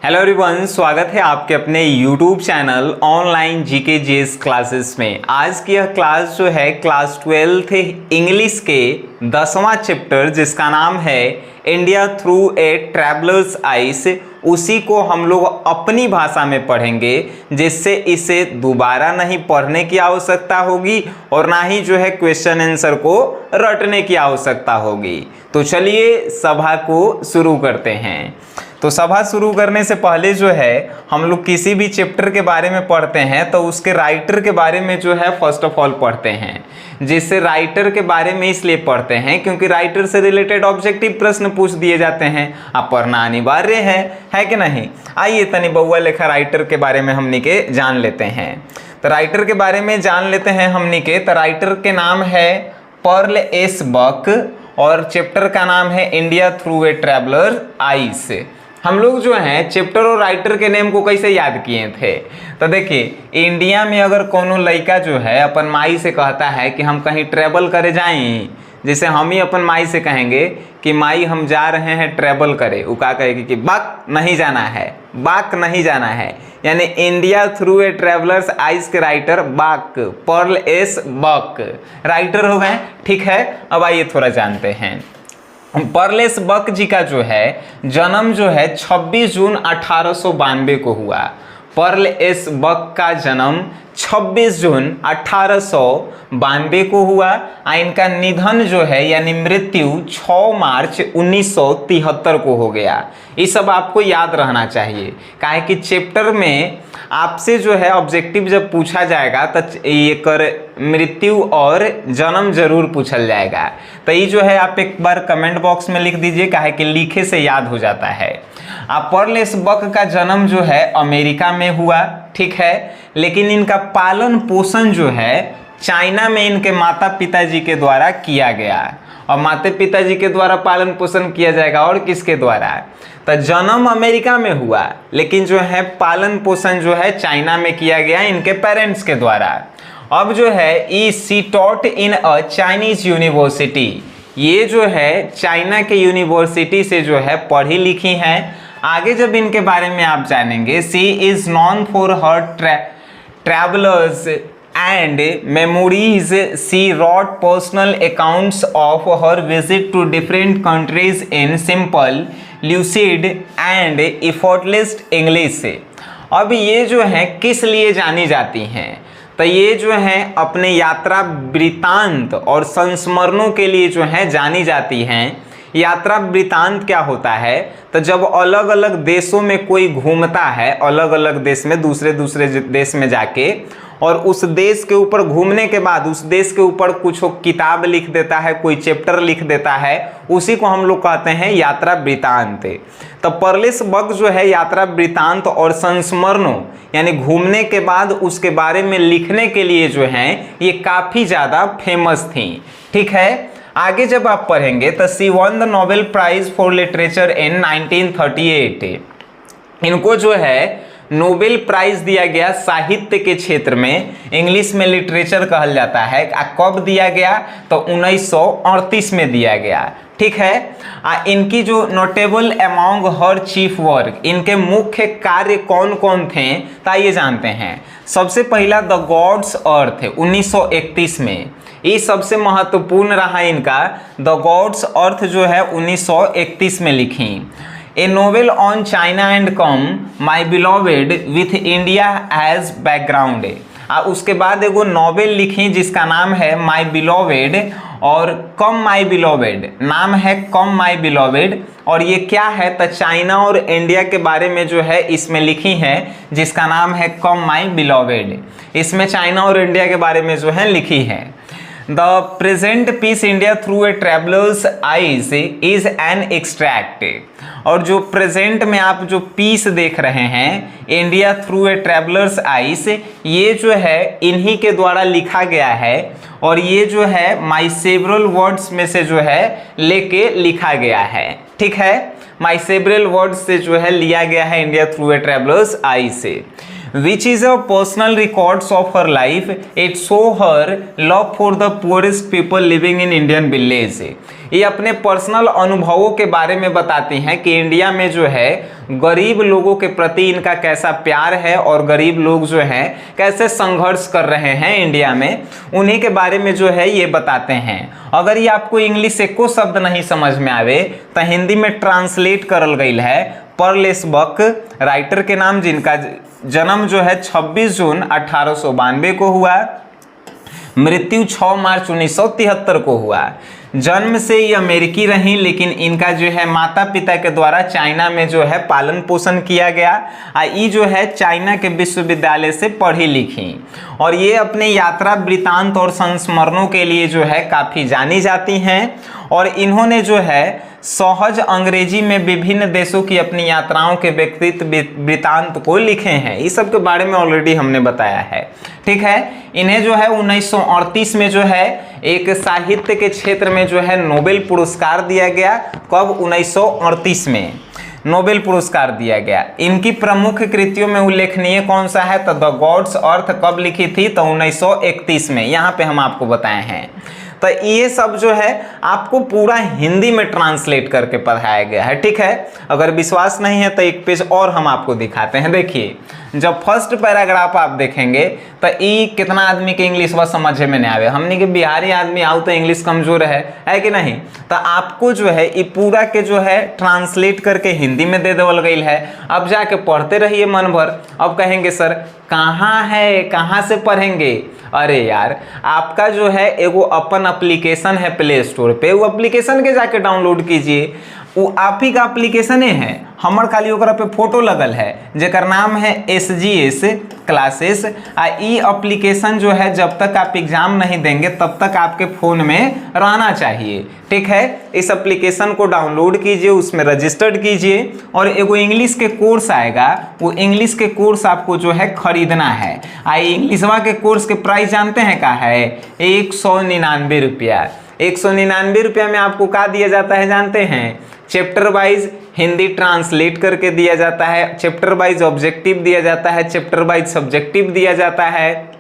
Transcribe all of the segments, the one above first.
Hello everyone, स्वागत है आपके अपने YouTube channel online GK GS classes में। आज की यह क्लास जो है क्लास 12th इंग्लिश के 10वां चैप्टर जिसका नाम है India through a traveller's eyes, उसी को हम लोग अपनी भाषा में पढ़ेंगे, जिससे इसे दोबारा नहीं पढ़ने की आवश्यकता होगी और ना ही जो है क्वेश्चन आंसर को रटने की आवश्यकता होगी। तो चलिए सभा को शुरू करते हैं। तो सभा शुरू करने से पहले जो है हम लोग किसी भी चैप्टर के बारे में पढ़ते हैं तो उसके राइटर के बारे में जो है फर्स्ट ऑफ ऑल पढ़ते हैं। जिससे राइटर के बारे में इसलिए पढ़ते हैं क्योंकि राइटर से रिलेटेड ऑब्जेक्टिव प्रश्न पूछ दिए जाते हैं, अब पढ़ना अनिवार्य है कि नहीं। आइए तनी बउआ लेखा राइटर के बारे में हमनी के जान लेते हैं। तो राइटर के बारे में जान लेते हैं हमनी के। तो राइटर के नाम है पर्ल एस बक और चैप्टर का नाम है इंडिया थ्रू ए ट्रैवलर आइज। हम लोग जो हैं चैप्टर और राइटर के नेम को कैसे याद किए थे, तो देखिए इंडिया में अगर कोनो लड़का जो है अपन माई से कहता है कि हम कहीं ट्रैवल करे जाएं, जैसे हम ही अपन माई से कहेंगे कि माई हम जा रहे हैं ट्रैवल करे, वो क्या कहेगी कि बाक नहीं जाना है, बाक नहीं जाना है। यानी India through a traveller's eyes के राइटर बाक, पर्ल एस बक राइटर हो गए। ठीक है, अब आइए थोड़ा जानते हैं। पर्ल एस बक जी का जो है जन्म जो है 26 जून 1892 को हुआ। पर्ल एस बक का जन्म 26 जून 1892 को हुआ। इनका निधन जो है यानी मृत्यु 6 मार्च 1973 को हो गया। ये सब आपको याद रहना चाहिए, काहे कि चैप्टर में आपसे जो है ऑब्जेक्टिव जब पूछा जाएगा तो ये कर मृत्यु और जन्म जरूर पूछल जाएगा। तो ये जो है आप एक बार कमेंट बॉक्स में लिख दीजिए, काहे कि लिखे से याद हो जाता है। पर्ल एस बक का जन्म जो है अमेरिका में हुआ, ठीक है, लेकिन इनका पालन पोषण जो है चाइना में इनके माता पिताजी के द्वारा किया गया। और माता पिताजी के द्वारा पालन पोषण किया जाएगा और किसके द्वारा, तो जन्म अमेरिका में हुआ लेकिन जो है पालन पोषण जो है चाइना में किया गया इनके पेरेंट्स के द्वारा। अब जो है she taught in a Chinese university, ये जो है चाइना के यूनिवर्सिटी से जो है पढ़ी लिखी हैं। आगे जब इनके बारे में आप जानेंगे, she is non for her travellers and memories. She wrote personal accounts of her visit to different countries in simple, lucid and effortless English. अब ये जो है किस लिए जानी जाती हैं, तो ये जो है अपने यात्रा वृत्तांत और संस्मरणों के लिए जो है जानी जाती हैं। यात्रा वृत्तांत क्या होता है, तो जब अलग अलग देशों में कोई घूमता है, अलग अलग देश में दूसरे देश में जाके और उस देश के ऊपर घूमने के बाद उस देश के ऊपर कुछ किताब लिख देता है, कोई चैप्टर लिख देता है, उसी को हम लोग कहते हैं यात्रा वृत्तांत। तो पर्ल एस बक जो है यात्रा वृत्तांत और संस्मरणों यानी घूमने के बाद उसके बारे में लिखने के लिए जो हैं ये काफ़ी ज़्यादा फेमस थी। ठीक है, आगे जब आप पढ़ेंगे तो she won the Nobel prize for literature in 1938। इनको जो है नोबेल प्राइज दिया गया साहित्य के क्षेत्र में, इंग्लिश में लिटरेचर कहल जाता है। कब दिया गया, तो 1938 में दिया गया। ठीक है, इनकी जो नोटेबल अमॉन्ग हर चीफ वर्क, इनके मुख्य कार्य कौन कौन थे तो ये जानते हैं। सबसे पहला द गॉड्स अर्थ 1931 में, ये सबसे महत्वपूर्ण रहा इनका। द गॉड्स अर्थ जो है 1931 में लिखी। A novel on China and come my beloved with India as background. उसके बाद एगो नॉवेल लिखी जिसका नाम है माई बिलोवेड और कम माई बिलोवेड, नाम है कम माई बिलोवेड। और ये क्या है, तो चाइना और इंडिया के बारे में जो है इसमें लिखी है जिसका नाम है कम माई बिलोवेड। इसमें चाइना और इंडिया के बारे में जो है लिखी है। The present piece India through a traveller's eyes is an extract. और जो प्रेजेंट में आप जो पीस देख रहे हैं India through a traveller's eyes, ये जो है इन्हीं के द्वारा लिखा गया है और ये जो है माई सेवरल वर्ड्स में से जो है लेके लिखा गया है। ठीक है, माई सेवरल वर्ड्स से जो है लिया गया है India through a traveller's eyes से। which is a personal records of her life. It show her love for the poorest people living in Indian village. ये अपने पर्सनल अनुभवों के बारे में बताती हैं कि इंडिया में जो है गरीब लोगों के प्रति इनका कैसा प्यार है और गरीब लोग जो हैं कैसे संघर्ष कर रहे हैं इंडिया में, उन्हीं के बारे में जो है ये बताते हैं। अगर ये आपको इंग्लिश एको शब्द नहीं समझ में आवे तो हिंदी में ट्रांसलेट करल गई है। पर्लेस बक राइटर के नाम, जिनका जन्म जो है 26 जून 1892 को हुआ, मृत्यु 6 मार्च 1973 को हुआ। जन्म से ये अमेरिकी रही, लेकिन इनका जो है माता पिता के द्वारा चाइना में जो है पालन पोषण किया गया। ये जो है चाइना के विश्वविद्यालय से पढ़ी लिखी और ये अपने यात्रा वृतांत और संस्मरणों के लिए जो है काफ़ी जानी जाती हैं। और इन्होंने जो है सहज अंग्रेजी में विभिन्न देशों की अपनी यात्राओं के व्यक्तित्व वृतांत को लिखे हैं। इस सब के बारे में ऑलरेडी हमने बताया है, ठीक है। इन्हें जो है 1938 में जो है एक साहित्य के क्षेत्र में जो है नोबेल पुरस्कार दिया गया। कब? 1938 में नोबेल पुरस्कार दिया गया। इनकी प्रमुख कृतियों में उल्लेखनीय कौन सा है? तो द गॉड्स अर्थ कब लिखी थी? तो 1931 में। यहाँ पे हम आपको बताए हैं। तो ये सब जो है आपको पूरा हिंदी में ट्रांसलेट करके पढ़ाया गया है, ठीक है। अगर विश्वास नहीं है तो एक पेज और हम आपको दिखाते हैं। देखिए, जब फर्स्ट पैराग्राफ आप देखेंगे तो ई कितना आदमी के इंग्लिश बस समझ में नहीं आवे। हमने के बिहारी आदमी आओ तो इंग्लिश कमजोर है कि नहीं? तो आपको जो है ये पूरा के जो है ट्रांसलेट करके हिंदी में दे देवल गई है। अब जाके पढ़ते रहिए मन भर। अब कहेंगे सर कहाँ है, कहाँ से पढ़ेंगे? अरे यार, आपका जो है एगो अपन एप्लीकेशन है प्ले स्टोर पे, वो एप्लीकेशन के जाके डाउनलोड कीजिए। वो आप ही का एप्लीकेशन है, हमर खाली ओकरा पे फोटो लगल है जेकर नाम है SGS क्लासेस। ई एप्लीकेशन जो है जब तक आप एग्जाम नहीं देंगे तब तक आपके फ़ोन में रहना चाहिए, ठीक है। इस एप्लीकेशन को डाउनलोड कीजिए, उसमें रजिस्टर्ड कीजिए और एगो इंग्लिश के कोर्स आएगा। वो इंग्लिश के कोर्स आपको जो है खरीदना है। इंग्लिशवा के कोर्स के प्राइस जानते हैं क्या है? 199 रुपया। 199 रुपया में आपको क्या दिया जाता है जानते हैं? चैप्टर वाइज हिंदी ट्रांसलेट करके दिया जाता है, चैप्टर वाइज ऑब्जेक्टिव दिया जाता है, चैप्टर वाइज सब्जेक्टिव दिया जाता है,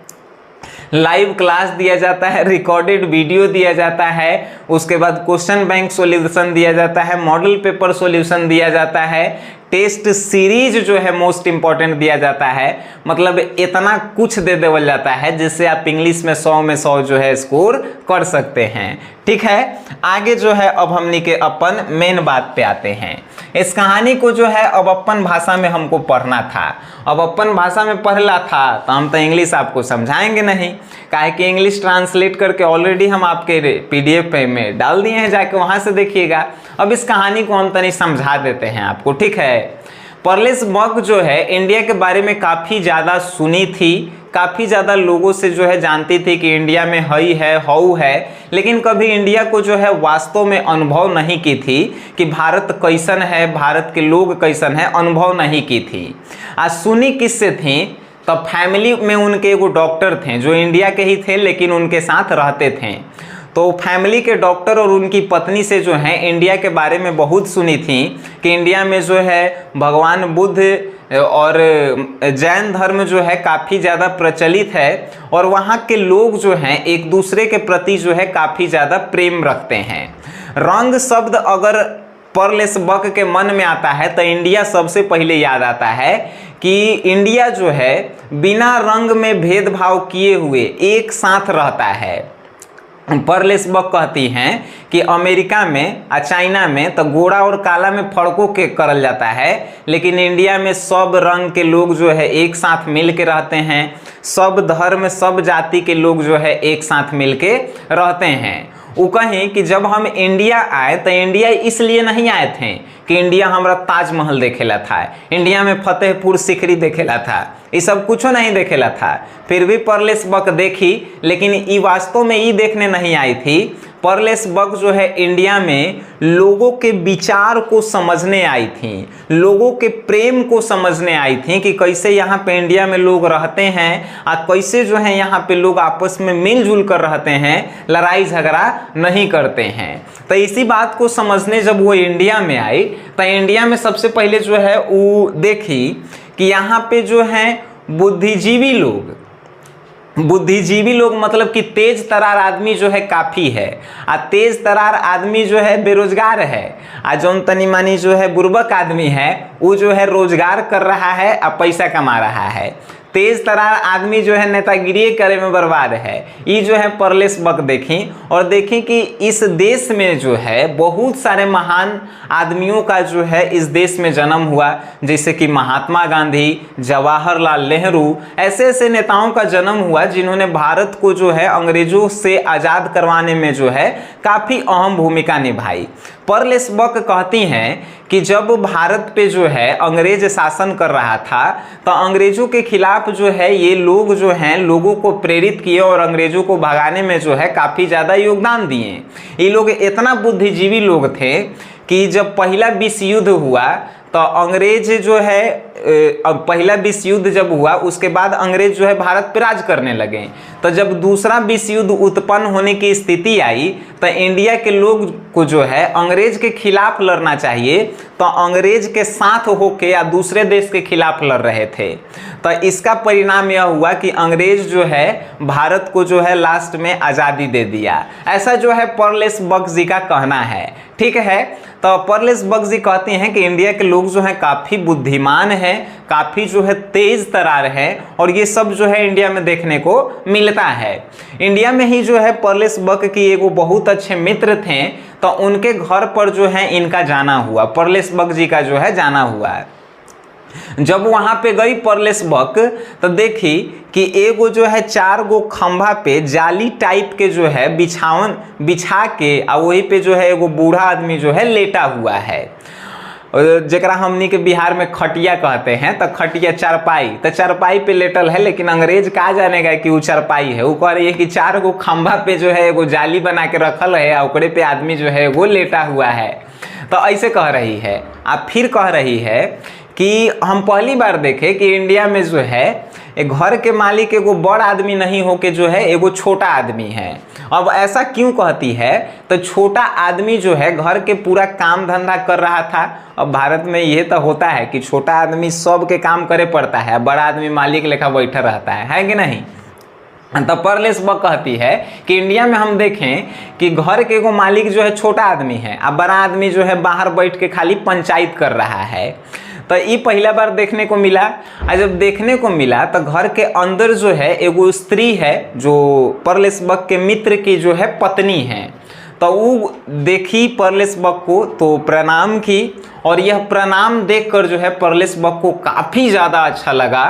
लाइव क्लास दिया जाता है, रिकॉर्डेड वीडियो दिया जाता है, उसके बाद क्वेश्चन बैंक सॉल्यूशन दिया जाता है, मॉडल पेपर सॉल्यूशन दिया जाता है, टेस्ट सीरीज जो है मोस्ट इंपॉर्टेंट दिया जाता है। मतलब इतना कुछ दे देवल जाता है जिससे आप इंग्लिश में 100 में 100 जो है स्कोर कर सकते हैं, ठीक है। आगे जो है अब हमनी के अपन मेन बात पे आते हैं। इस कहानी को जो है अब अपन भाषा में हमको पढ़ना था। अब अपन भाषा में पढ़ला था तो हम तो इंग्लिश आपको समझाएंगे नहीं, काहे कि इंग्लिश ट्रांसलेट करके ऑलरेडी हम आपके PDF में डाल दिए हैं, जाके वहाँ से देखिएगा। अब इस कहानी को हम तनी समझा देते हैं आपको, ठीक है। पर्लेस बक जो है इंडिया के बारे में काफ़ी ज़्यादा सुनी थी, काफ़ी ज़्यादा लोगों से जो है जानती थी कि इंडिया में हई है हऊ है, लेकिन कभी इंडिया को जो है वास्तव में अनुभव नहीं की थी कि भारत कैसन है, भारत के लोग कैसन है, अनुभव नहीं की थी। आज सुनी किससे थी? तो फैमिली में उनके एगो डॉक्टर थे जो इंडिया के ही थे लेकिन उनके साथ रहते थे। तो फैमिली के डॉक्टर और उनकी पत्नी से जो है इंडिया के बारे में बहुत सुनी थी कि इंडिया में जो है भगवान बुद्ध और जैन धर्म जो है काफ़ी ज़्यादा प्रचलित है और वहाँ के लोग जो हैं एक दूसरे के प्रति जो है काफ़ी ज़्यादा प्रेम रखते हैं। रंग शब्द अगर पर्लेस बक के मन में आता है तो इंडिया सबसे पहले याद आता है कि इंडिया जो है बिना रंग में भेदभाव किए हुए एक साथ रहता है। पर्लेस बक कहती हैं कि अमेरिका में और चाइना में तो गोरा और काला में फर्कों के करल जाता है, लेकिन इंडिया में सब रंग के लोग जो है एक साथ मिल के रहते हैं। सब धर्म सब जाति के लोग जो है एक साथ मिल के रहते हैं। वो कहें कि जब हम इंडिया आए तो इंडिया इसलिए नहीं आए थे कि इंडिया हमारा ताजमहल देखेला था, इंडिया में फतेहपुर सीकरी देखेला था, ये सब कुछ नहीं देखेला था। फिर भी पर्लेस बक देखी, लेकिन ये वास्तव में ये देखने नहीं आई थी। पर्लेस बक जो है इंडिया में लोगों के विचार को समझने आई थी, लोगों के प्रेम को समझने आई थी कि कैसे यहाँ पे इंडिया में लोग रहते हैं और कैसे जो है यहाँ पे लोग आपस में मिलजुल कर रहते हैं, लड़ाई झगड़ा नहीं करते हैं। तो इसी बात को समझने जब वो इंडिया में आई तो इंडिया में सबसे पहले जो है वो देखी कि यहाँ पे जो है बुद्धिजीवी लोग, बुद्धिजीवी लोग मतलब कि तेज तरार आदमी जो है काफ़ी है, आ तेज तरार आदमी जो है बेरोजगार है, आ जौन तनी मानी जो है बुर्बक आदमी है वो जो है रोजगार कर रहा है आ पैसा कमा रहा है। तेज तरार आदमी जो है नेतागिरी करे में बर्बाद है। ये जो है परलेस बक देखी और देखी कि इस देश में जो है बहुत सारे महान आदमियों का जो है इस देश में जन्म हुआ, जैसे कि महात्मा गांधी, जवाहरलाल नेहरू, ऐसे ऐसे नेताओं का जन्म हुआ जिन्होंने भारत को जो है अंग्रेजों से आज़ाद करवाने में जो है काफ़ी अहम भूमिका निभाई। परलेस बक कहती हैं कि जब भारत पे जो है अंग्रेज शासन कर रहा था तो अंग्रेजों के खिलाफ जो है ये लोग जो हैं लोगों को प्रेरित किए और अंग्रेजों को भगाने में जो है काफ़ी ज़्यादा योगदान दिए। ये लोग इतना बुद्धिजीवी लोग थे कि जब पहला विश्व युद्ध हुआ तो अंग्रेज जो है अब पहला विश्व युद्ध जब हुआ उसके बाद अंग्रेज जो है भारत पर राज करने लगे। तो जब दूसरा विश्व युद्ध उत्पन्न होने की स्थिति आई तो इंडिया के लोग को जो है अंग्रेज के खिलाफ लड़ना चाहिए, तो अंग्रेज के साथ होके या दूसरे देश के खिलाफ लड़ रहे थे। तो इसका परिणाम यह हुआ कि अंग्रेज जो है भारत को जो है लास्ट में आज़ादी दे दिया। ऐसा जो है परलेस बक जी का कहना है। ठीक है, तो परलेस बक जी कहते हैं कि इंडिया के लोग जो हैं काफ़ी बुद्धिमान हैं, काफ़ी जो है तेज तरार है और ये सब जो है इंडिया में देखने को मिलता है। इंडिया में ही जो है परलेस बक की एगो बहुत अच्छे मित्र थे, तो उनके घर पर जो है इनका जाना हुआ, परलेस बक जी का जो है जाना हुआ है। जब वहां पे गई परलेस बक तो देखी कि एगो जो है 4 गो खंभा पे जाली टाइप के जो है बिछावन बिछा के और वही पे जो है एगो बूढ़ा आदमी जो है लेटा हुआ है, जरा हमनी के बिहार में खटिया कहते हैं। तो खटिया चारपाई, तो चारपाई पे लेटल है, लेकिन अंग्रेज कहा जानेगा कि वो चारपाई है। वो कह रही है कि 4 गो खंभा पे जो है एगो जाली बना के रखल है और ओकरे पे आदमी जो है वो लेटा हुआ है। तो ऐसे कह रही है। आप फिर कह रही है कि हम पहली बार देखे कि इंडिया में जो है एक घर के मालिक एगो बड़ आदमी नहीं होके जो है एगो छोटा आदमी है। अब ऐसा क्यों कहती है? तो छोटा आदमी जो है घर के पूरा काम धंधा कर रहा था। अब भारत में ये तो होता है कि छोटा आदमी सब के काम करे पड़ता है, बड़ा आदमी मालिक लेखा बैठा रहता है कि नहीं? तो परलेस बक कहती है कि इंडिया में हम देखें कि घर के एगो मालिक जो है छोटा आदमी है और बड़ा आदमी जो है बाहर बैठ के खाली पंचायत कर रहा है। तो ये पहला बार देखने को मिला। और जब देखने को मिला तो घर के अंदर जो है एगो स्त्री है जो परलेस बक के मित्र की जो है पत्नी है। तो वो देखी परलेस बक को तो प्रणाम की, और यह प्रणाम देखकर जो है परलेस बक को काफ़ी ज़्यादा अच्छा लगा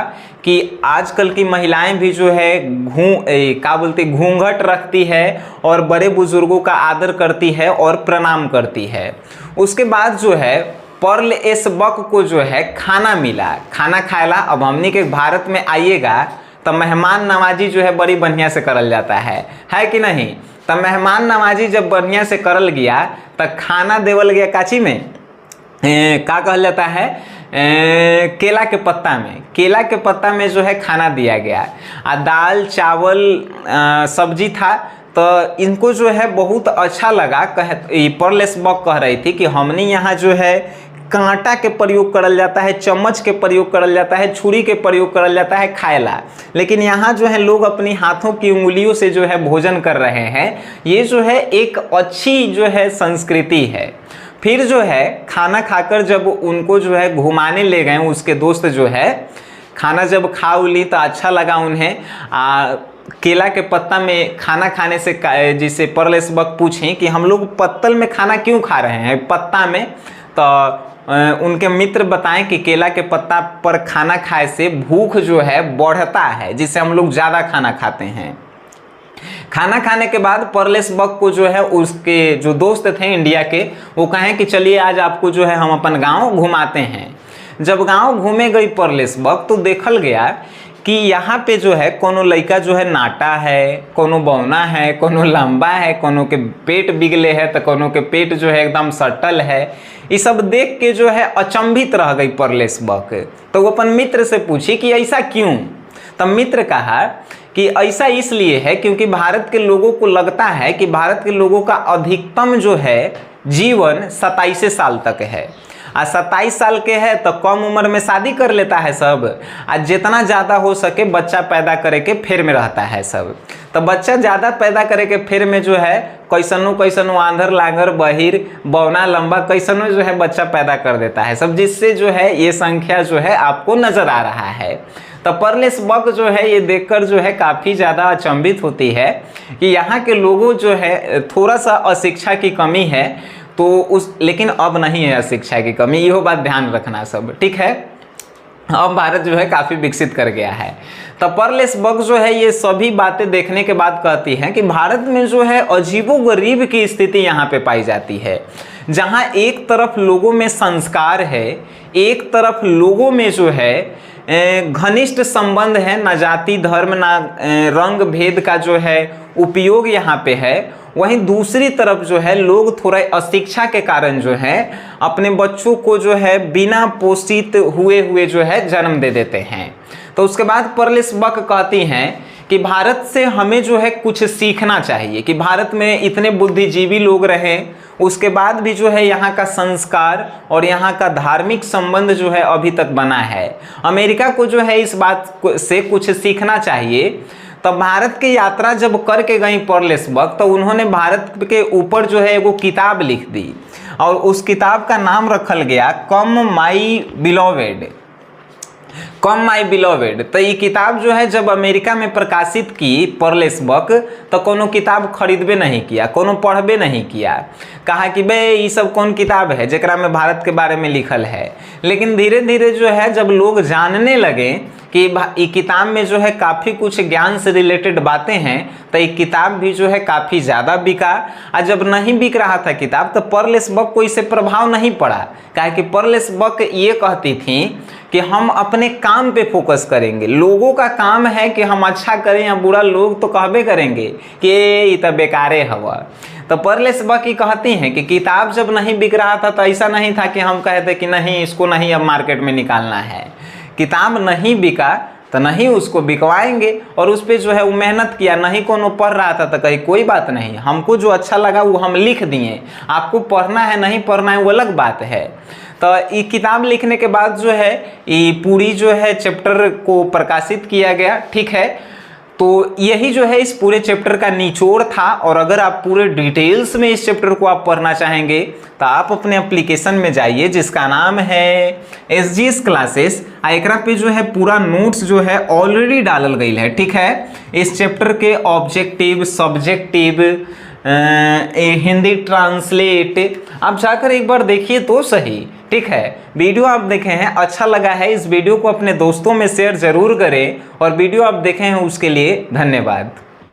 कि आजकल की महिलाएं भी जो है घूंघट रखती है और बड़े बुजुर्गों का आदर करती है और प्रणाम करती है। उसके बाद जो है परलेस बक को जो है खाना मिला, खाना खाएला। अब हमनी के भारत में आइएगा तो मेहमान नवाजी जो है बड़ी बढ़िया से करल जाता है कि नहीं? तो मेहमान नवाजी जब बढ़िया से करल गया तो खाना देवल गया काची में, का कहल जाता है, केला के पत्ता में। केला के पत्ता में जो है खाना दिया गया, दाल चावल सब्जी था। तो इनको जो है बहुत अच्छा लगा। परलेस बक कह रही थी कि हमने यहाँ जो है कांटा के प्रयोग करल जाता है, चम्मच के प्रयोग करल जाता है, छुरी के प्रयोग करल जाता है खाएला, लेकिन यहाँ जो है लोग अपनी हाथों की उंगलियों से जो है भोजन कर रहे हैं। ये जो है एक अच्छी जो है संस्कृति है। फिर जो है खाना खाकर जब उनको जो है घुमाने ले गए उसके दोस्त जो है, खाना जब खा ली तो अच्छा लगा उन्हें। केला के पत्ता में खाना खाने से जिसे परलेस बक पूछें कि हम लोग पत्तल में खाना क्यों खा रहे हैं, पत्ता में, तो उनके मित्र बताएं कि केला के पत्ता पर खाना खाए से भूख जो है बढ़ता है, जिससे हम लोग ज़्यादा खाना खाते हैं। खाना खाने के बाद परलेस बक को जो है उसके जो दोस्त थे इंडिया के, वो कहें कि चलिए आज आपको जो है हम अपन गांव घुमाते हैं। जब गांव घूमे गई परलेस बक तो देखल गया कि यहाँ पे जो है कोनो लड़का जो है नाटा है, कोनो बौना है, कोनो लंबा है, कोनो के पेट बिगले है तो कोनो के पेट जो है एकदम सटल है। ये सब देख के जो है अचंभित रह गई परलेस बक। तो वो अपन मित्र से पूछी कि ऐसा क्यों? तब मित्र कहा कि ऐसा इसलिए है क्योंकि भारत के लोगों को लगता है कि भारत के लोगों का अधिकतम जो है जीवन 27 साल तक है। आज 27 साल के है तो कम उम्र में शादी कर लेता है सब। आज जितना ज़्यादा हो सके बच्चा पैदा करे के फेर में रहता है सब। तो बच्चा ज़्यादा पैदा करे के फेर में जो है कैसनो आंधर लांघर बहिर बौना लंबा कैसनो जो है बच्चा पैदा कर देता है सब, जिससे जो है ये संख्या जो है आपको नजर आ रहा है। तो पर्लेस बक जो है ये देखकर जो है काफ़ी ज़्यादा अचंभित होती है कि यहाँ के लोगों जो है थोड़ा सा अशिक्षा की कमी है, तो लेकिन अब नहीं है अशिक्षा की कमी, यह बात ध्यान रखना सब, ठीक है। अब भारत जो है काफ़ी विकसित कर गया है। तो पर्लेस बक जो है ये सभी बातें देखने के बाद कहती हैं कि भारत में जो है अजीबोगरीब की स्थिति यहाँ पे पाई जाती है, जहाँ एक तरफ लोगों में संस्कार है, एक तरफ लोगों में जो है घनिष्ठ संबंध है, ना जाति धर्म ना रंग भेद का जो है उपयोग यहाँ पे है, वहीं दूसरी तरफ जो है लोग थोड़ा अशिक्षा के कारण जो है अपने बच्चों को जो है बिना पोषित हुए जो है जन्म दे देते हैं। तो उसके बाद पर्लेस बक कहती हैं कि भारत से हमें जो है कुछ सीखना चाहिए कि भारत में इतने बुद्धिजीवी लोग रहे, उसके बाद भी जो है यहाँ का संस्कार और यहाँ का धार्मिक संबंध जो है अभी तक बना है। अमेरिका को जो है इस बात से कुछ सीखना चाहिए। तो भारत की यात्रा जब करके गई पर्लेस बक, तो उन्होंने भारत के ऊपर जो है वो किताब लिख दी और उस किताब का नाम रखल गया कम माई बिलोवेड। तो ये किताब जो है जब अमेरिका में प्रकाशित की पर्लेस बक, तो कोनो किताब खरीदबे नहीं किया, कोनो पढ़बे नहीं किया, कहा कि बे ये सब कौन किताब है जेकरा में भारत के बारे में लिखल है। लेकिन धीरे धीरे जो है जब लोग जानने लगे कि ये किताब में जो है काफ़ी कुछ ज्ञान से रिलेटेड बातें हैं, तो ये किताब भी जो है काफ़ी ज़्यादा बिका। और जब नहीं बिक रहा था किताब, तो पर्लेस बक को इससे प्रभाव नहीं पड़ा, काहे कि पर्लेस बक ये कहती थी कि हम अपने काम पे फोकस करेंगे, लोगों का काम है कि हम अच्छा करें या बुरा, लोग तो कहबे करेंगे कि ये तो बेकारे हवा। तो पर्लेस बक ये कहती हैं कि किताब जब नहीं बिक रहा था तो ऐसा नहीं था कि हम कहते कि नहीं इसको नहीं अब मार्केट में निकालना है। किताब नहीं बिका तो नहीं उसको बिकवाएंगे, और उस पर जो है वो मेहनत किया, नहीं कोनो पढ़ रहा था तो कहीं कोई बात नहीं, हमको जो अच्छा लगा वो हम लिख दिए, आपको पढ़ना है नहीं पढ़ना है वो अलग बात है। तो ये किताब लिखने के बाद जो है ये पूरी जो है चैप्टर को प्रकाशित किया गया, ठीक है। तो यही जो है इस पूरे चैप्टर का निचोड़ था, और अगर आप पूरे डिटेल्स में इस चैप्टर को आप पढ़ना चाहेंगे तो आप अपने एप्लीकेशन में जाइए जिसका नाम है SGS क्लासेस। एकरा पे जो है पूरा नोट्स जो है ऑलरेडी डालल गई है, ठीक है। इस चैप्टर के ऑब्जेक्टिव, सब्जेक्टिव, हिंदी ट्रांसलेट आप जाकर एक बार देखिए तो सही, ठीक है। वीडियो आप देखे हैं अच्छा लगा है, इस वीडियो को अपने दोस्तों में शेयर जरूर करें, और वीडियो आप देखे हैं उसके लिए धन्यवाद।